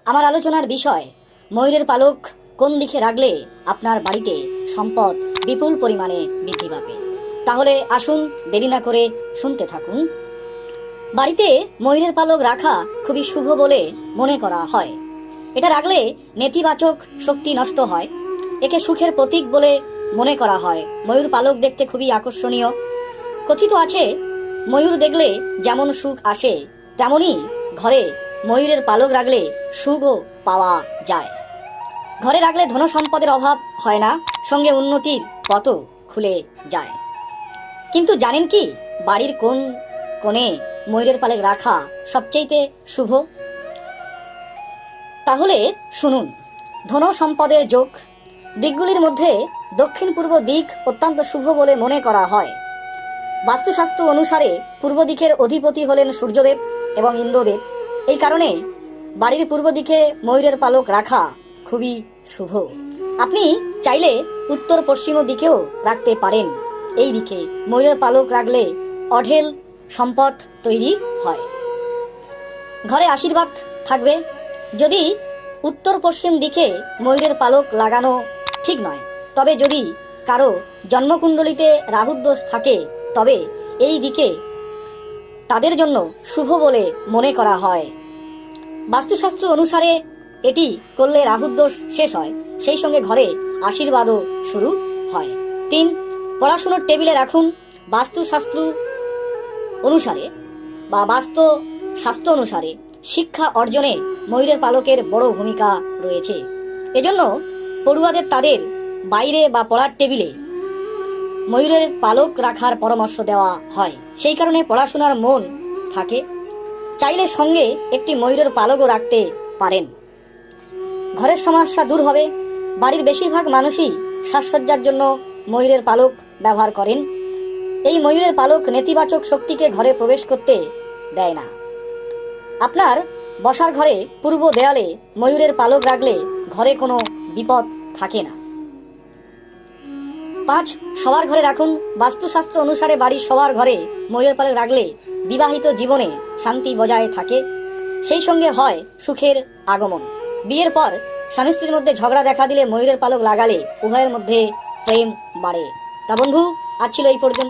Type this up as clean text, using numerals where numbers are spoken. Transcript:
আমার আলোচনার বিষয়, ময়ূরের পালক কোন দিকে রাখলে আপনার বাড়িতে সম্পদ বিপুল পরিমাণে বৃদ্ধি পাবে। তাহলে আসুন দেরি না করে শুনতে থাকুন। বাড়িতে ময়ূরের পালক রাখা খুবই শুভ বলে মনে করা হয়। এটা রাখলে নেতিবাচক শক্তি নষ্ট হয়। একে সুখের প্রতীক বলে মনে করা হয়। ময়ূর পালক দেখতে খুবই আকর্ষণীয়। কথিত আছে, ময়ূর দেখলে যেমন সুখ আসে, তেমনি ঘরে ময়ূরের পালক রাখলে সুখও পাওয়া যায়। ঘরে রাখলে ধন সম্পদের অভাব হয় না, সঙ্গে উন্নতির পথও খুলে যায়। কিন্তু জানেন কি, বাড়ির কোন কোণে ময়ূরের পালক রাখা সবচেয়ে শুভ? তাহলে শুনুন। ধন সম্পদের যোগ দিকগুলির মধ্যে দক্ষিণ পূর্ব দিক অত্যন্ত শুভ বলে মনে করা হয়। বাস্তুশাস্ত্র অনুসারে পূর্ব দিকের অধিপতি হলেন সূর্যদেব এবং ইন্দ্রদেব। এই কারণে বাড়ির পূর্ব দিকে ময়ূরের পালক রাখা খুবই শুভ। আপনি চাইলে উত্তর পশ্চিম দিকেও রাখতে পারেন। এই দিকে ময়ূরের পালক রাখলে অঢেল সম্পদ তৈরি হয়, ঘরে আশীর্বাদ থাকবে। যদি উত্তর পশ্চিম দিকে ময়ূরের পালক লাগানো ঠিক নয়, তবে যদি কারো জন্মকুণ্ডলিতে রাহুর দোষ থাকে, তবে এই দিকে তাদের জন্য শুভ বলে মনে করা হয়। বাস্তুশাস্ত্র অনুসারে এটি করলে রাহুর দোষ শেষ হয়, সেই সঙ্গে ঘরে আশীর্বাদও শুরু হয়। 3. পড়াশোনার টেবিলে রাখুন। বাস্তুশাস্ত্র অনুসারে শাস্ত্র অনুসারে শিক্ষা অর্জনে ময়ূরের পালকের বড় ভূমিকা রয়েছে। এজন্য পড়ুয়াদের তাদের বাইরে বা পড়ার টেবিলে ময়ূরের পালক রাখার পরামর্শ দেওয়া হয়। সেই কারণে পড়াশোনার মন থাকে। চাইলে সঙ্গে একটি ময়ূরের পালকও রাখতে পারেন। ঘরের সমস্যা দূর হবে। বাড়ির বেশিরভাগ মানুষই সাজসজ্জার জন্য ময়ূরের পালক ব্যবহার করেন। এই ময়ূরের পালক নেতিবাচক শক্তিকে ঘরে প্রবেশ করতে দেয় না। আপনার বসার ঘরে পূর্ব দেয়ালে ময়ূরের পালক রাখলে ঘরে কোনো বিপদ থাকে না। 5. সবার ঘরে রাখুন। বাস্তুশাস্ত্র অনুসারে বাড়ির সবার ঘরে ময়ূরের পালক রাখলে বিবাহিত জীবনে শান্তি বজায় থাকে, সেই সঙ্গে হয় সুখের আগমন। বিয়ের পর স্বামী স্ত্রীর মধ্যে ঝগড়া দেখা দিলে ময়ূরের পালক লাগালে উভয়ের মধ্যে প্রেম বাড়ে। তা বন্ধু, আজ ছিল এই পর্যন্ত।